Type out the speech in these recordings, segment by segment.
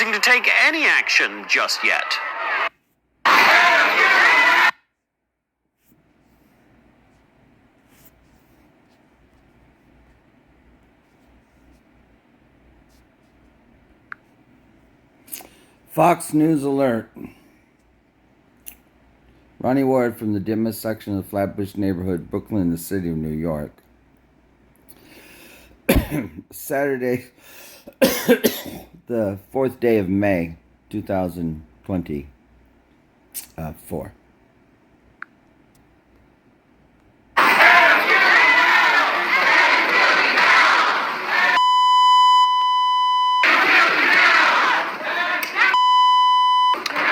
refusing to take any action just yet. Fox News alert. Ronnie Ward from the dimmest section of the Flatbush neighborhood, Brooklyn, the city of New York. Saturday, the 4th day of May, 2024.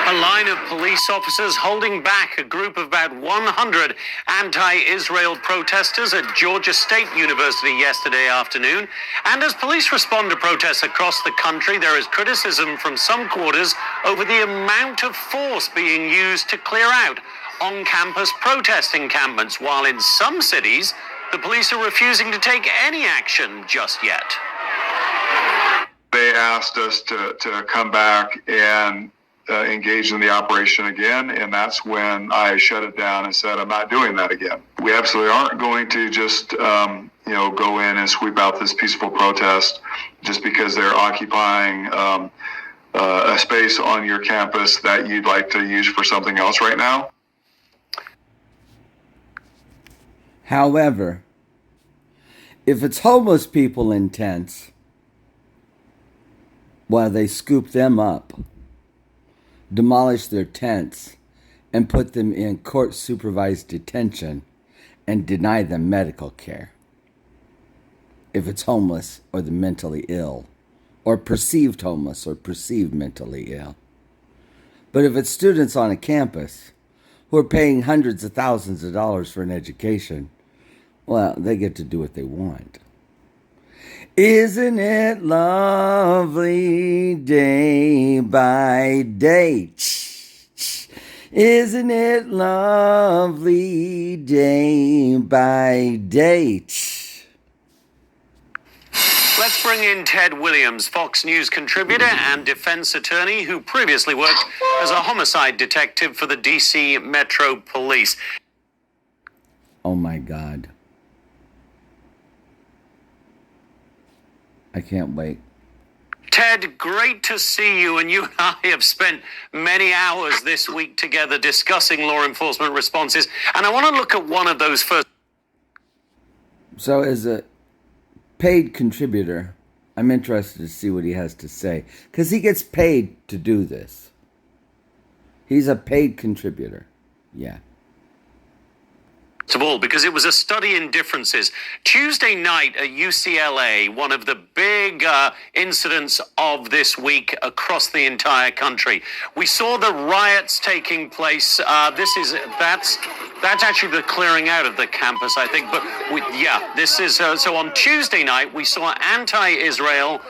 A line of police officers holding back a group of about 100 anti-Israel protesters at Georgia State University yesterday afternoon. And as police respond to protests across the country, there is criticism from some quarters over the amount of force being used to clear out on-campus protest encampments, while in some cities, the police are refusing to take any action just yet. They asked us to come back and engage in the operation again, and that's when I shut it down and said I'm not doing that again. We absolutely aren't going to just go in and sweep out this peaceful protest just because they're occupying a space on your campus that you'd like to use for something else right now. However, if it's homeless people in tents, well, they scoop them up, demolish their tents, and put them in court-supervised detention and deny them medical care. If it's homeless or the mentally ill, or perceived homeless or perceived mentally ill. But if it's students on a campus who are paying hundreds of thousands of dollars for an education, well, they get to do what they want. Isn't it lovely day by day? Isn't it lovely day by day? Let's bring in Ted Williams, Fox News contributor and defense attorney who previously worked as a homicide detective for the D.C. Metro Police. Oh my God. I can't wait. Ted, great to see you, and you and I have spent many hours this week together discussing law enforcement responses, and I want to look at one of those first. So as a paid contributor, I'm interested to see what he has to say, because he gets paid to do this. He's a paid contributor. Yeah. Of all, because it was a study in differences. Tuesday night at UCLA, one of the big incidents of this week across the entire country. We saw the riots taking place. That's actually the clearing out of the campus, I think. But this is so on Tuesday night we saw anti-Israel.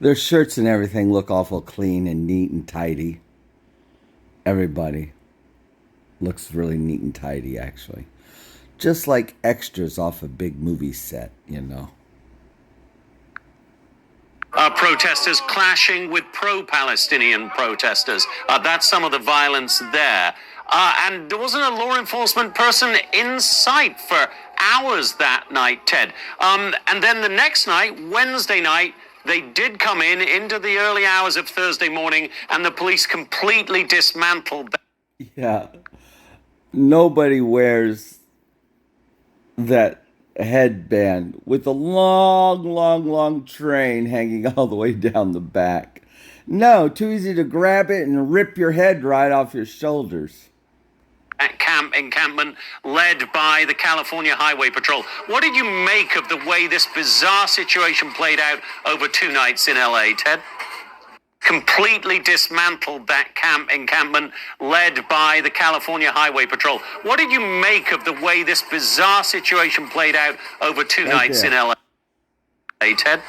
Their shirts and everything look awful clean and neat and tidy. Everybody looks really neat and tidy, actually. Just like extras off a big movie set, you know. Protesters clashing with pro-Palestinian protesters. That's some of the violence there. And there wasn't a law enforcement person in sight for hours that night, Ted. And then the next night, Wednesday night, they did come into the early hours of Thursday morning, and the police completely dismantled them. Yeah. Nobody wears that headband with a long train hanging all the way down the back. No, too easy to grab it and rip your head right off your shoulders. Encampment led by the California Highway Patrol. What did you make of the way this bizarre situation played out over 2 nights in LA, Ted? Completely dismantled that encampment led by the California Highway Patrol. What did you make of the way this bizarre situation played out over 2 nights in LA, Ted?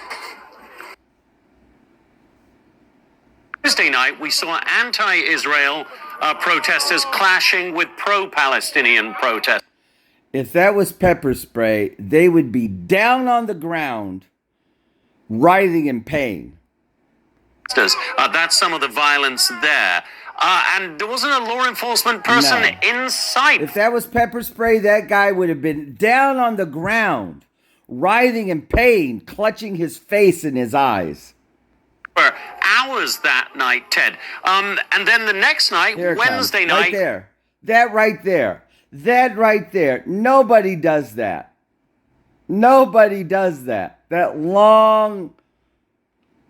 Tuesday night, we saw anti-Israel protesters clashing with pro-Palestinian protesters. If that was pepper spray, they would be down on the ground writhing in pain. That's some of the violence there. And there wasn't a law enforcement person No. in sight. If that was pepper spray, that guy would have been down on the ground, writhing in pain, clutching his face in his eyes. For hours that night, Ted. And then the next night, Here it Wednesday comes. night. Right there. That right there. That right there. Nobody does that. Nobody does that. That long...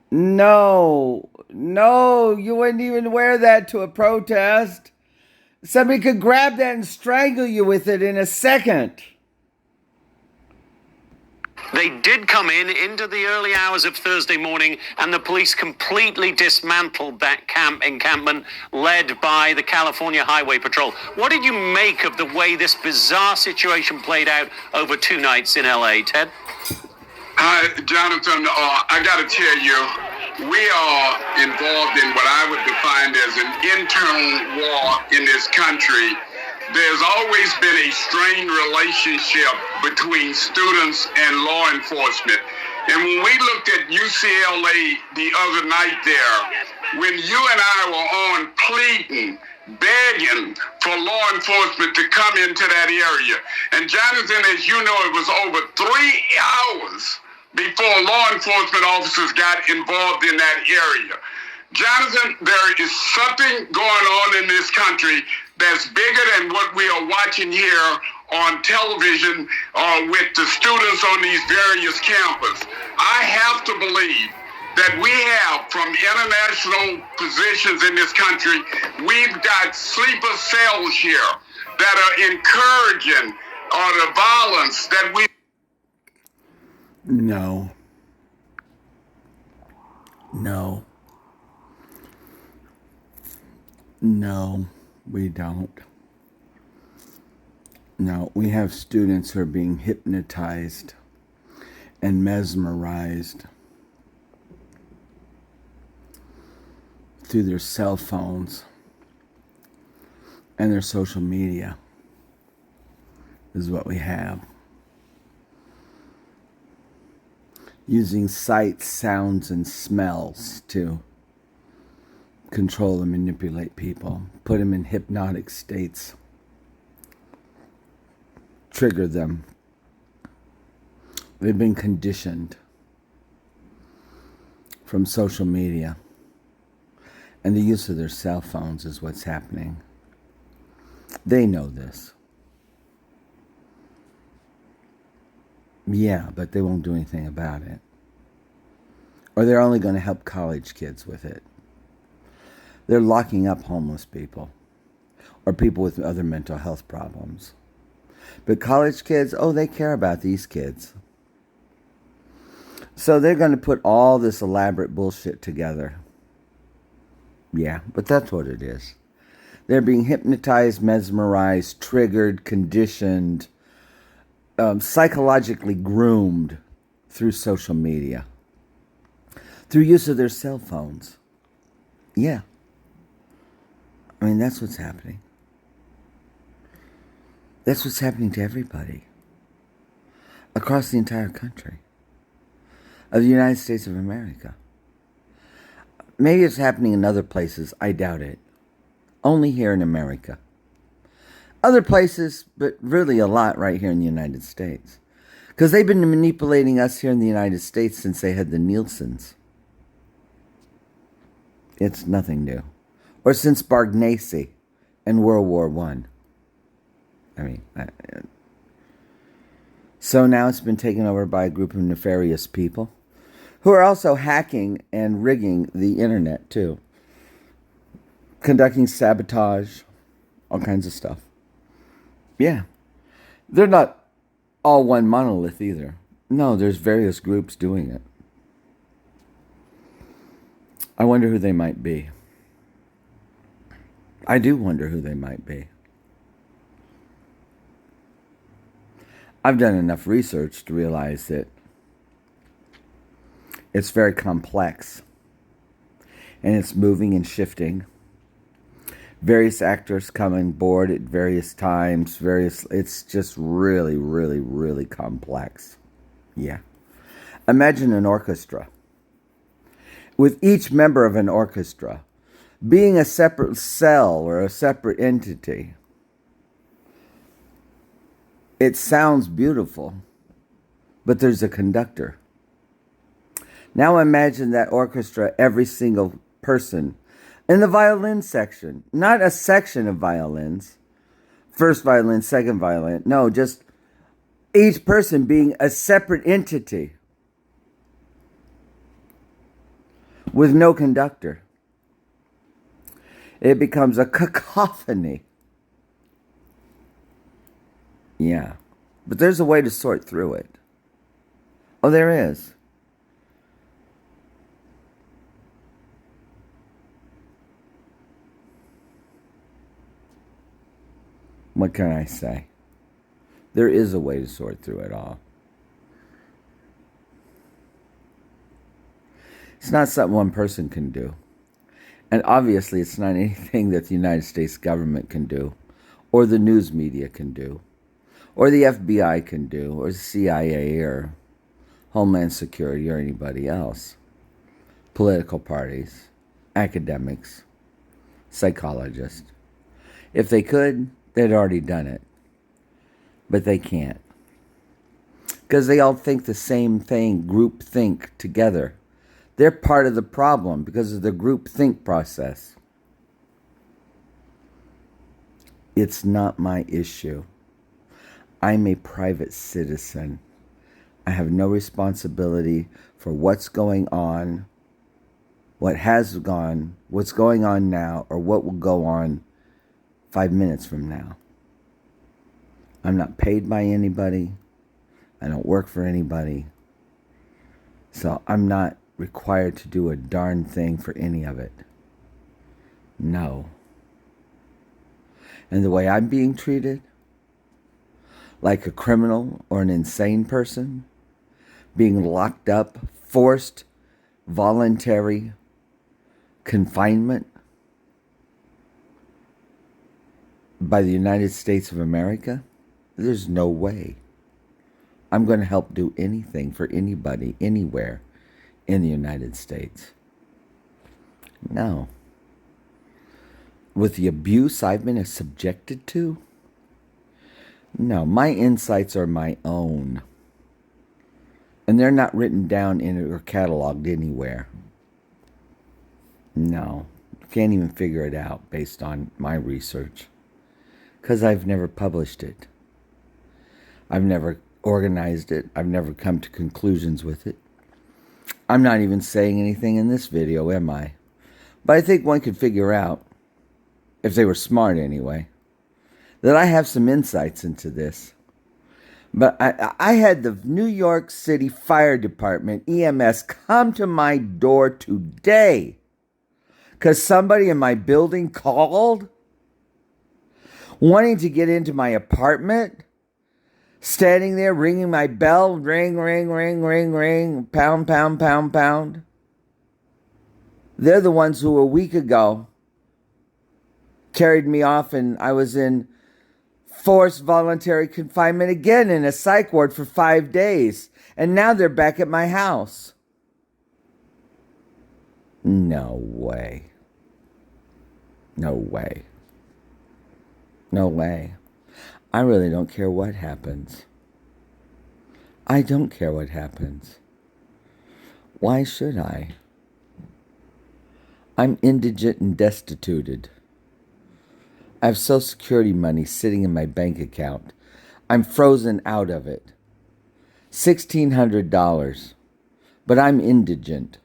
No, you wouldn't even wear that to a protest. Somebody could grab that and strangle you with it in a second. They did come into the early hours of Thursday morning, and the police completely dismantled that encampment led by the California Highway Patrol. What did you make of the way this bizarre situation played out over 2 nights in LA, Ted? Hi, Jonathan. I got to tell you, we are involved in what I would define as an internal war in this country. There's always been a strained relationship between students and law enforcement. And when we looked at UCLA the other night there, when you and I were on pleading, begging for law enforcement to come into that area. And Jonathan, as you know, it was over 3 hours before law enforcement officers got involved in that area. Jonathan, there is something going on in this country that's bigger than what we are watching here on television with the students on these various campuses. I have to believe that we have, from international positions in this country, we've got sleeper cells here that are encouraging the violence that we... No, we don't. No, we have students who are being hypnotized and mesmerized through their cell phones and their social media is what we have. Using sights, sounds, and smells to control and manipulate people, put them in hypnotic states, trigger them. They've been conditioned from social media, and the use of their cell phones is what's happening. They know this. Yeah, but they won't do anything about it. Or they're only going to help college kids with it. They're locking up homeless people or people with other mental health problems. But college kids, they care about these kids. So they're going to put all this elaborate bullshit together. Yeah, but that's what it is. They're being hypnotized, mesmerized, triggered, conditioned, psychologically groomed through social media, through use of their cell phones. Yeah. I mean, that's what's happening. That's what's happening to everybody across the entire country of the United States of America. Maybe it's happening in other places. I doubt it. Only here in America. Other places, but really a lot right here in the United States. Because they've been manipulating us here in the United States since they had the Nielsen's. It's nothing new. Or since Bargnesi and World War I. So now it's been taken over by a group of nefarious people who are also hacking and rigging the internet too. Conducting sabotage, all kinds of stuff. Yeah. They're not all one monolith either. No, there's various groups doing it. I wonder who they might be. I do wonder who they might be. I've done enough research to realize that it's very complex. And it's moving and shifting. Various actors come on board at various times. It's just really, really, really complex. Yeah. Imagine an orchestra, with each member of an orchestra being a separate cell or a separate entity. It sounds beautiful, but there's a conductor. Now imagine that orchestra, every single person in the violin section, not a section of violins, first violin, second violin, no, just each person being a separate entity with no conductor. It becomes a cacophony. Yeah, but there's a way to sort through it. Oh, there is. What can I say? There is a way to sort through it all. It's not something one person can do. And obviously it's not anything that the United States government can do, or the news media can do, or the FBI can do, or the CIA, or Homeland Security, or anybody else. Political parties, academics, psychologists. If they could, they'd already done it. But they can't. Because they all think the same thing, group think together. They're part of the problem because of the group think process. It's not my issue. I'm a private citizen. I have no responsibility for what's going on, what has gone, what's going on now, or what will go on 5 minutes from now. I'm not paid by anybody. I don't work for anybody. So I'm not required to do a darn thing for any of it. No. And the way I'm being treated, like a criminal or an insane person, being locked up, forced, voluntary confinement by the United States of America, there's no way I'm going to help do anything for anybody, anywhere in the United States. No. With the abuse I've been subjected to, no, my insights are my own. And they're not written down in or cataloged anywhere. No, can't even figure it out based on my research. Because I've never published it. I've never organized it. I've never come to conclusions with it. I'm not even saying anything in this video, am I? But I think one could figure out, if they were smart anyway, that I have some insights into this. But I had the New York City Fire Department, EMS, come to my door today because somebody in my building called wanting to get into my apartment, standing there ringing my bell, ring, ring, ring, ring, ring, pound, pound, pound, pound. They're the ones who a week ago carried me off and I was in forced voluntary confinement again in a psych ward for 5 days. And now they're back at my house. No way. No way. No way. I really don't care what happens. I don't care what happens. Why should I? I'm indigent and destituted. I have Social Security money sitting in my bank account. I'm frozen out of it. $1,600. But I'm indigent.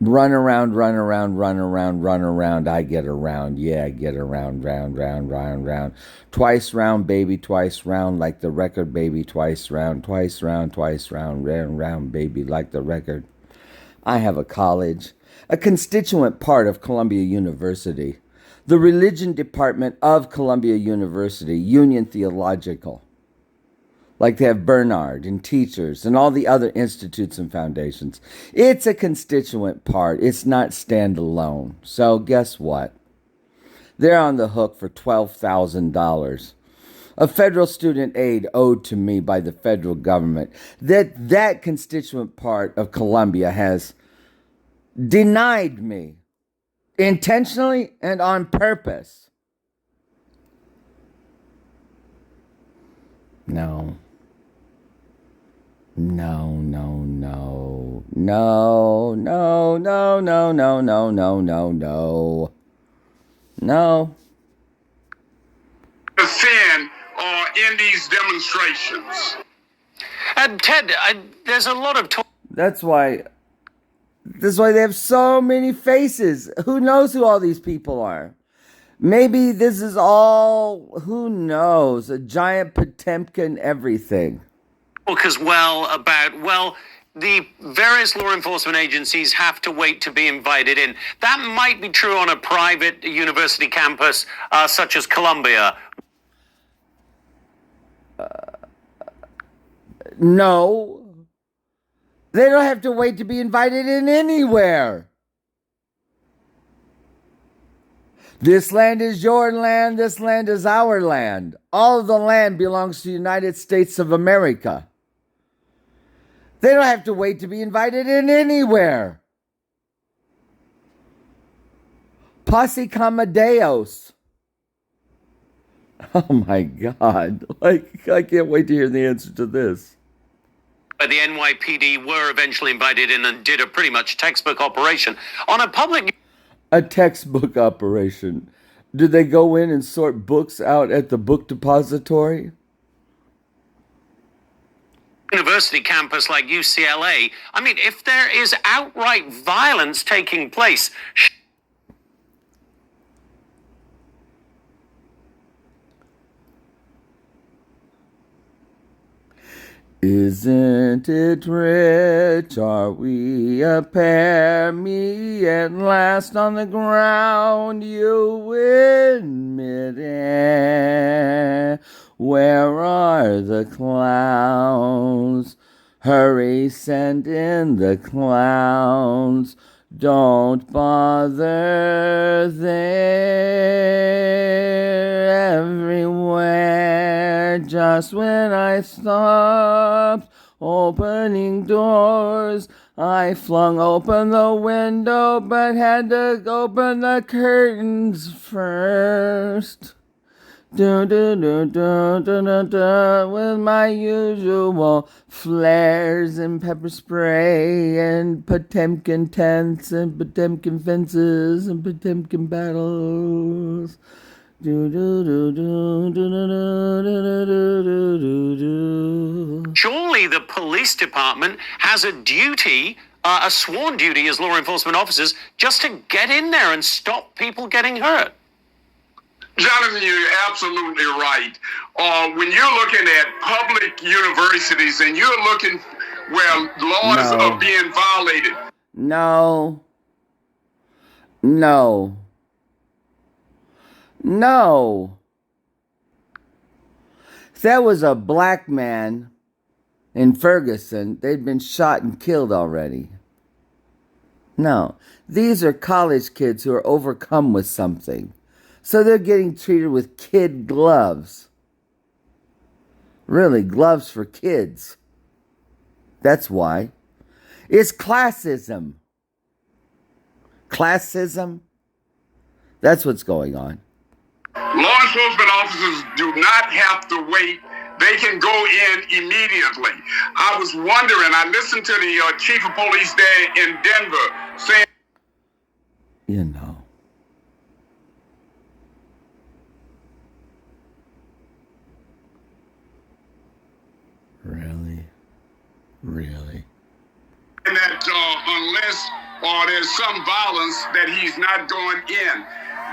Run around, run around, run around, run around. I get around. Yeah, I get around, round, round, round, round. Twice round, baby, twice round, like the record, baby, twice round, round, round, baby, like the record. I have a college, a constituent part of Columbia University, the religion department of Columbia University, Union Theological. Like they have Bernard and teachers and all the other institutes and foundations. It's a constituent part. It's not standalone. So guess what? They're on the hook for $12,000 a federal student aid owed to me by the federal government that constituent part of Colombia has denied me intentionally and on purpose. No. No, no, no. No, no, no, no, no, no, no, no, no. No. Sin in these demonstrations. And Ted, there's a lot of talk. That's why they have so many faces. Who knows who all these people are? Maybe this is all, who knows, a giant Potemkin everything. As well about, well, the various law enforcement agencies have to wait to be invited in. That might be true on a private university campus such as Columbia. No. They don't have to wait to be invited in anywhere. This land is your land. This land is our land. All of the land belongs to the United States of America. They don't have to wait to be invited in anywhere. Posse Deus. Oh my God. Like, I can't wait to hear the answer to this. The NYPD were eventually invited in and did a pretty much textbook operation on a public... A textbook operation. Did they go in and sort books out at the book depository? University campus like UCLA. I mean, if there is outright violence taking place... Isn't it rich? Are we a pair? Me at last on the ground, you in midair. Where are the clowns? Hurry, send in the clowns. Don't bother, they're everywhere. Just when I stopped opening doors, I flung open the window, but had to open the curtains first. With my usual flares and pepper spray and Potemkin tents and Potemkin fences and Potemkin battles. Surely the police department has a duty, a sworn duty as law enforcement officers, just to get in there and stop people getting hurt. Jonathan, you're absolutely right. When you're looking at public universities and you're looking where laws are being violated. No. If that was a black man in Ferguson, they'd been shot and killed already. No. These are college kids who are overcome with something. So they're getting treated with kid gloves. Really, gloves for kids. That's why. It's classism. Classism? That's what's going on. Law enforcement officers do not have to wait. They can go in immediately. I was wondering, I listened to the chief of police there in Denver saying... You know. Really? And that unless there's some violence that he's not going in.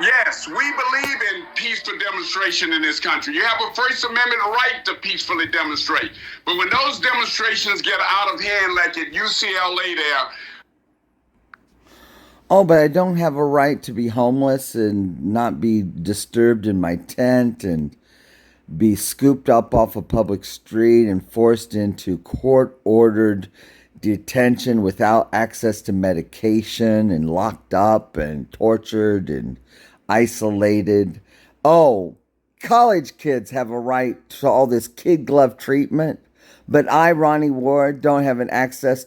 Yes, we believe in peaceful demonstration in this country. You have a First Amendment right to peacefully demonstrate. But when those demonstrations get out of hand, like at UCLA there... Oh, but I don't have a right to be homeless and not be disturbed in my tent and be scooped up off a public street and forced into court-ordered detention without access to medication and locked up and tortured and isolated. Oh, college kids have a right to all this kid glove treatment, but I, Ronnie Ward, don't have an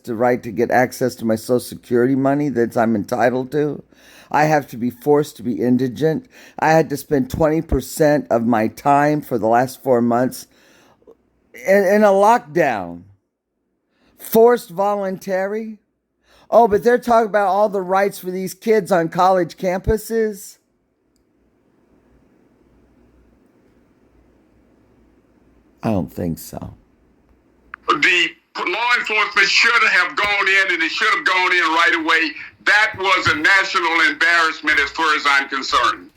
right to get access to my Social Security money that I'm entitled to. I have to be forced to be indigent. I had to spend 20% of my time for the last 4 months in a lockdown. Forced voluntary? Oh, but they're talking about all the rights for these kids on college campuses? I don't think so. The law enforcement should have gone in, and it should have gone in right away. That was a national embarrassment as far as I'm concerned.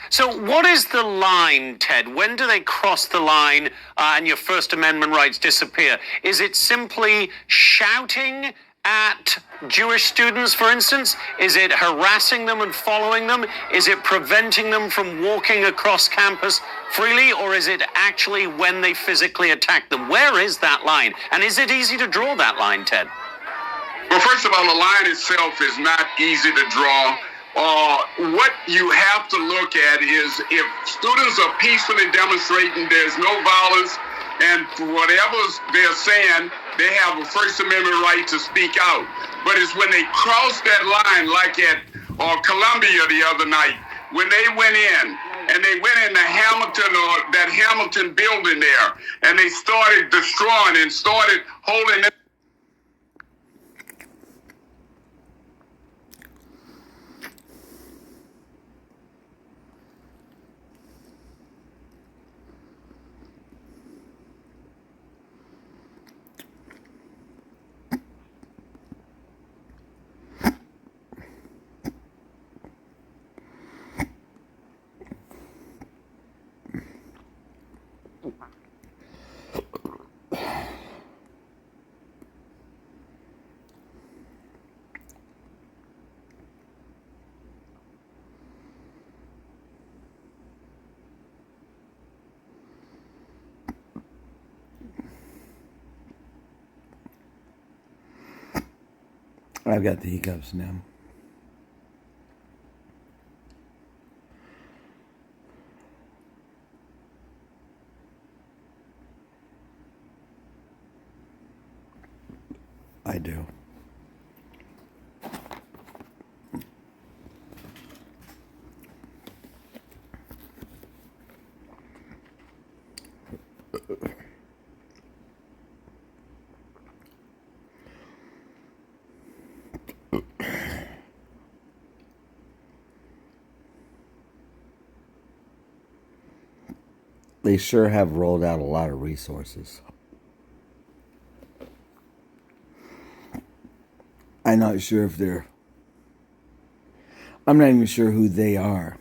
So what is the line, Ted? When do they cross the line and your First Amendment rights disappear? Is it simply shouting at Jewish students, for instance? Is it harassing them and following them? Is it preventing them from walking across campus freely? Or is it actually when they physically attack them? Where is that line? And is it easy to draw that line, Ted? Well, first of all, the line itself is not easy to draw. What you have to look at is if students are peacefully demonstrating, there's no violence, and whatever they're saying, they have a First Amendment right to speak out. But it's when they cross that line, like at Columbia the other night, when they went in, and they went into Hamilton, or that Hamilton building there, and they started destroying and started holding it. I've got the hiccups now. I do. They sure have rolled out a lot of resources. I'm not sure if I'm not even sure who they are.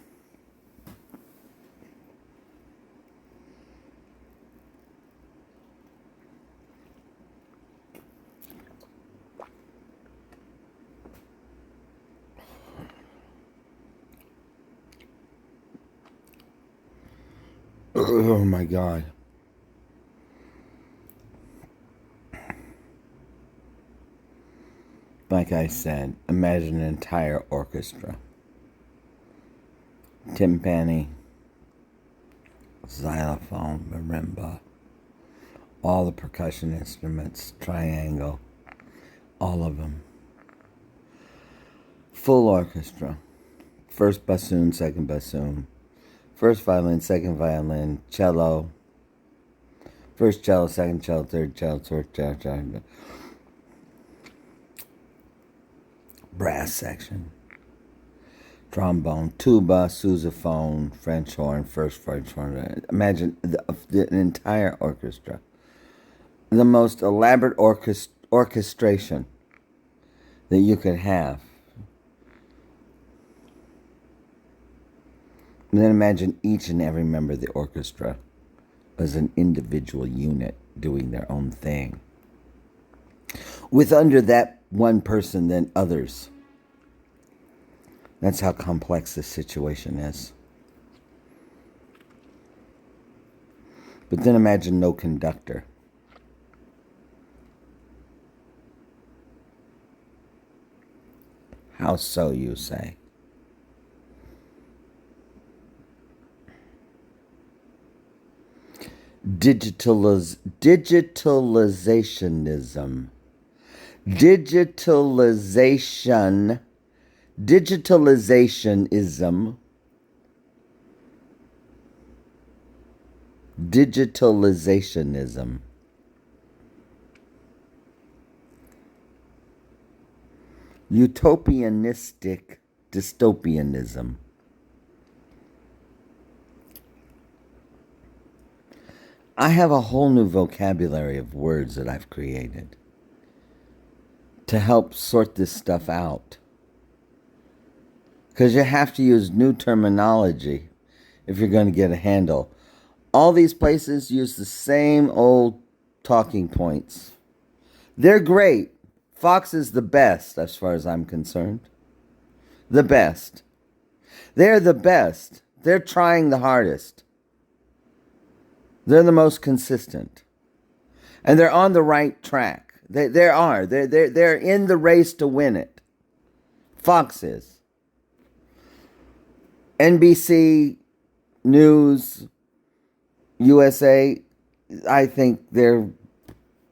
Oh my God. Like I said, imagine an entire orchestra. Timpani, xylophone, marimba, all the percussion instruments, triangle, all of them. Full orchestra. First bassoon, second bassoon. First violin, second violin, cello. First cello, second cello, third cello, fourth cello. Brass section. Trombone, tuba, sousaphone, French horn, first French horn. Imagine the entire orchestra. The most elaborate orchestration that you could have. And then imagine each and every member of the orchestra as an individual unit doing their own thing. With under that one person, then others. That's how complex this situation is. But then imagine no conductor. How so, you say? Digitalizationism. Digitalizationism. Digitalizationism. Utopianistic dystopianism. I have a whole new vocabulary of words that I've created to help sort this stuff out. Because you have to use new terminology if you're going to get a handle. All these places use the same old talking points. They're great. Fox is the best as far as I'm concerned. The best. They're the best. They're trying the hardest. They're the most consistent. And they're on the right track. They're in the race to win it. Fox is. NBC News, USA, I think they're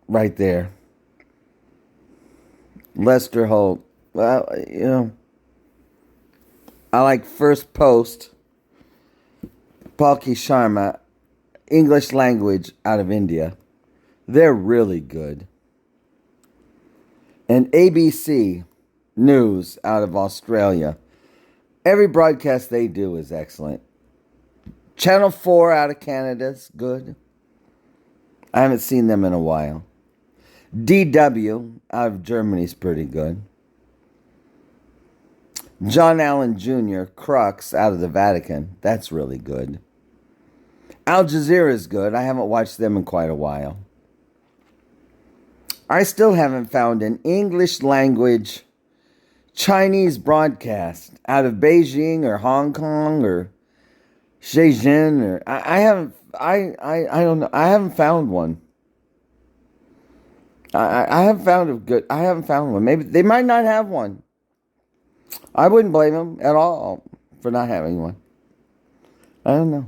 right there. Lester Holt. Well, I like First Post. Palki Sharma. English language out of India. They're really good. And ABC News out of Australia. Every broadcast they do is excellent. Channel 4 out of Canada's good. I haven't seen them in a while. DW out of Germany's pretty good. John Allen Jr., Crux out of the Vatican. That's really good. Al Jazeera is good. I haven't watched them in quite a while. I still haven't found an English language Chinese broadcast out of Beijing or Hong Kong or Shenzhen or I don't know. I haven't found one. I haven't found a good. I haven't found one. Maybe they might not have one. I wouldn't blame them at all for not having one. I don't know.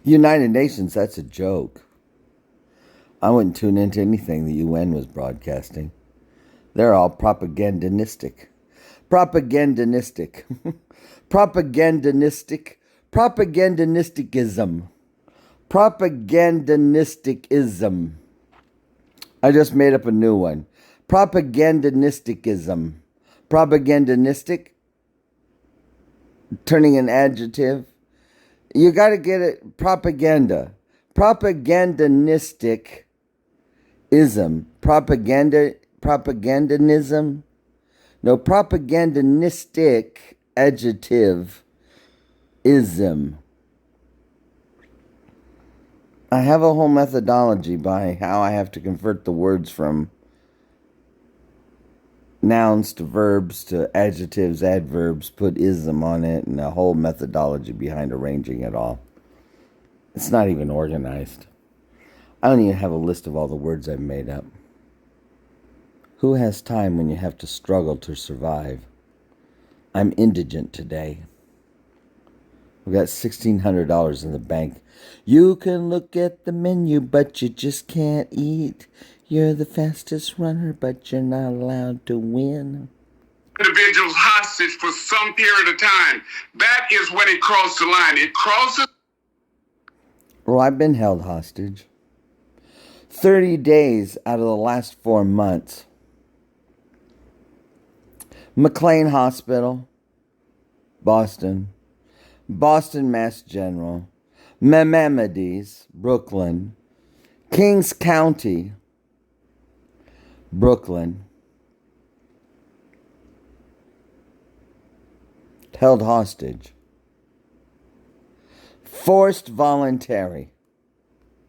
United Nations, that's a joke. I wouldn't tune into anything the UN was broadcasting. They're all propagandistic. Propagandisticism. Propagandisticism. I just made up a new one. Propagandisticism. Propagandistic. Turning an adjective. You got to get it. Propaganda. Propagandisticism. Propagandinism. No, propagandistic adjective. Ism. I have a whole methodology by how I have to convert the words from nouns to verbs to adjectives, adverbs, put ism on it, and a whole methodology behind arranging it all. It's not even organized. I don't even have a list of all the words I've made up. Who has time when you have to struggle to survive? I'm indigent today. I've got $1,600 in the bank. You can look at the menu, but you just can't eat. You're the fastest runner, but you're not allowed to win. Individuals hostage for some period of time. That is when it crosses the line. It crosses. Well, I've been held hostage. 30 days out of the last 4 months. McLean Hospital, Boston. Boston Mass General. Maimonides, Brooklyn. Kings County, Brooklyn. Held hostage. Forced voluntary.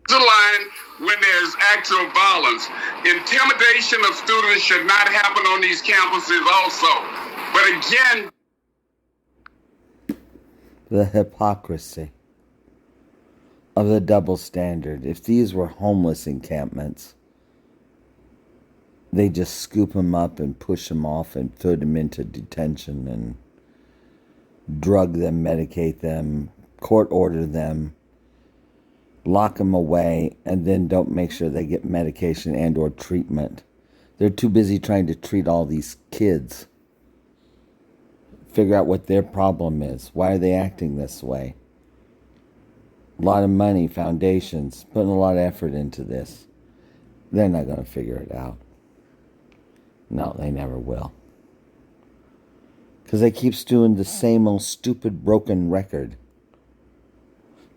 The line when there's actual violence. Intimidation of students should not happen on these campuses also. But again, the hypocrisy of the double standard. If these were homeless encampments, they just scoop them up and push them off and throw them into detention and drug them, medicate them, court order them, lock them away, and then don't make sure they get medication and or treatment. They're too busy trying to treat all these kids. Figure out what their problem is. Why are they acting this way? A lot of money, foundations, putting a lot of effort into this. They're not going to figure it out. No, they never will. Because they keep doing the same old stupid broken record.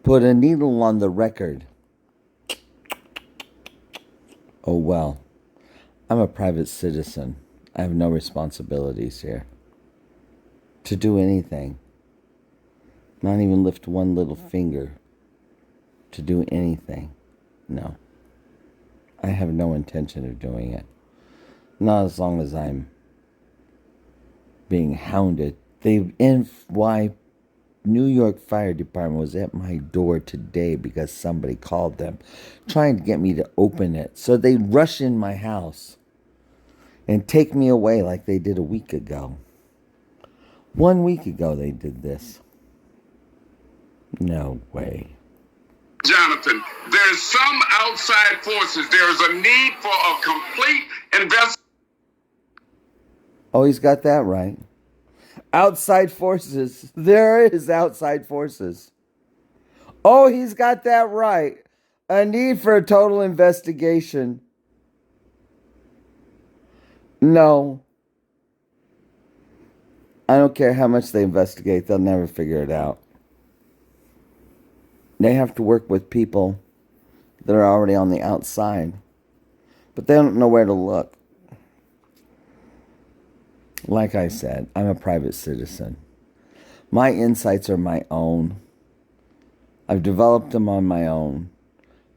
Put a needle on the record. Oh well. I'm a private citizen. I have no responsibilities here to do anything. Not even lift one little finger to do anything. No. I have no intention of doing it. Not as long as I'm being hounded. The New York Fire Department was at my door today because somebody called them trying to get me to open it. So they rush in my house and take me away like they did a week ago. 1 week ago they did this. No way. Jonathan, there's some outside forces. There's a need for a complete investigation. Oh, he's got that right. Outside forces. There is outside forces. Oh, he's got that right. A need for a total investigation. No. I don't care how much they investigate. They'll never figure it out. They have to work with people that are already on the outside. But they don't know where to look. Like I said, I'm a private citizen. My insights are my own. I've developed them on my own.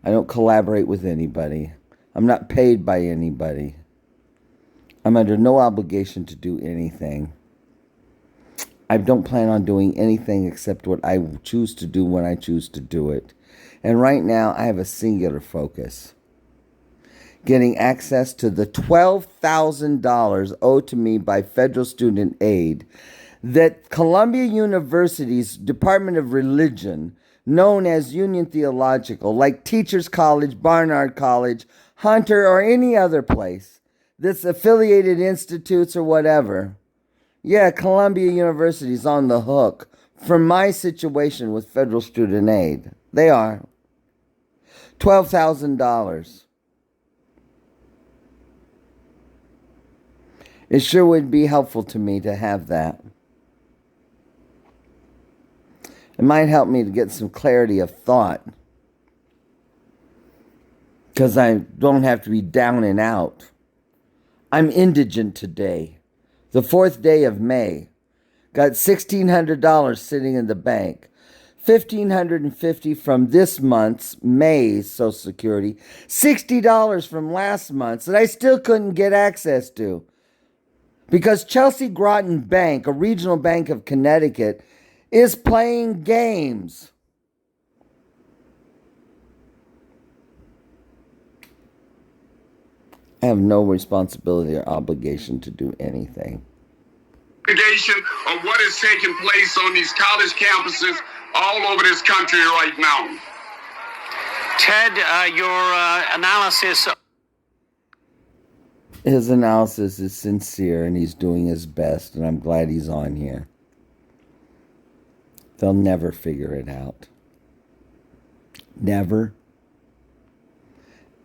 I don't collaborate with anybody. I'm not paid by anybody. I'm under no obligation to do anything. I don't plan on doing anything except what I choose to do when I choose to do it. And right now, I have a singular focus. Getting access to the $12,000 owed to me by federal student aid that Columbia University's Department of Religion, known as Union Theological, like Teachers College, Barnard College, Hunter, or any other place that's affiliated institutes or whatever. Yeah, Columbia University's on the hook for my situation with federal student aid. They are. $12,000. It sure would be helpful to me to have that. It might help me to get some clarity of thought. Because I don't have to be down and out. I'm indigent today. The 4th day of May. Got $1,600 sitting in the bank. $1,550 from this month's May's Social Security. $60 from last month's that I still couldn't get access to. Because Chelsea Groton Bank, a regional bank of Connecticut, is playing games. I have no responsibility or obligation to do anything. Investigation of what is taking place on these college campuses all over this country right now. Ted, your analysis. His analysis is sincere and he's doing his best, and I'm glad he's on here. They'll never figure it out. Never.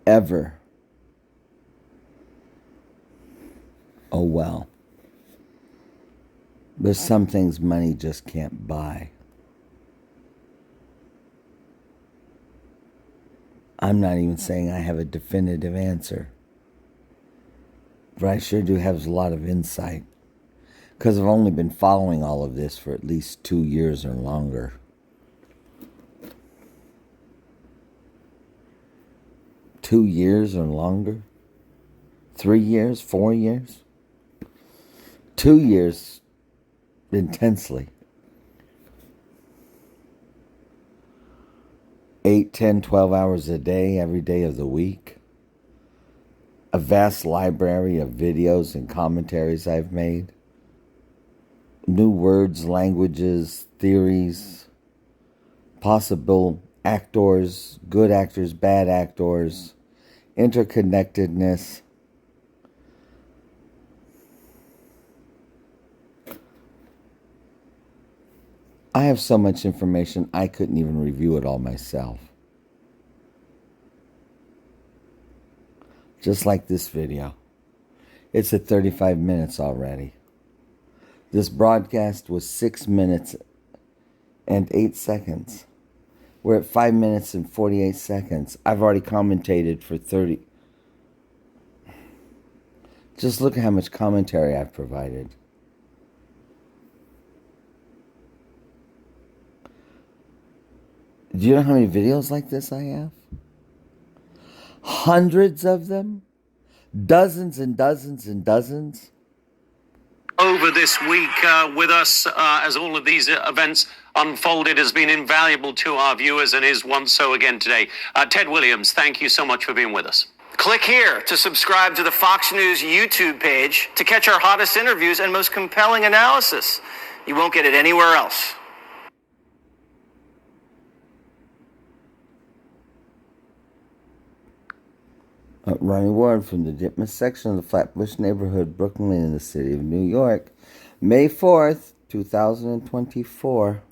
Ever. Oh well. There's some things money just can't buy. I'm not even saying I have a definitive answer. But I sure do have a lot of insight. Because I've only been following all of this for at least 2 years or longer. Two years or longer? 3 years? 4 years? 2 years intensely. 8, 10, 12 hours a day, every day of the week. A vast library of videos and commentaries I've made. New words, languages, theories, possible actors, good actors, bad actors, interconnectedness. I have so much information, I couldn't even review it all myself. Just like this video. It's at 35 minutes already. This broadcast was 6 minutes and 8 seconds. We're at 5 minutes and 48 seconds. I've already commentated for 30. Just look at how much commentary I've provided. Do you know how many videos like this I have? Hundreds of them? Dozens and dozens and dozens? Over this week with us as all of these events unfolded has been invaluable to our viewers and is once so again today. Ted Williams, thank you so much for being with us. Click here to subscribe to the Fox News YouTube page to catch our hottest interviews and most compelling analysis. You won't get it anywhere else. Ronnie Ward from the Ditmas section of the Flatbush neighborhood, Brooklyn, in the city of New York, May 4th, 2024.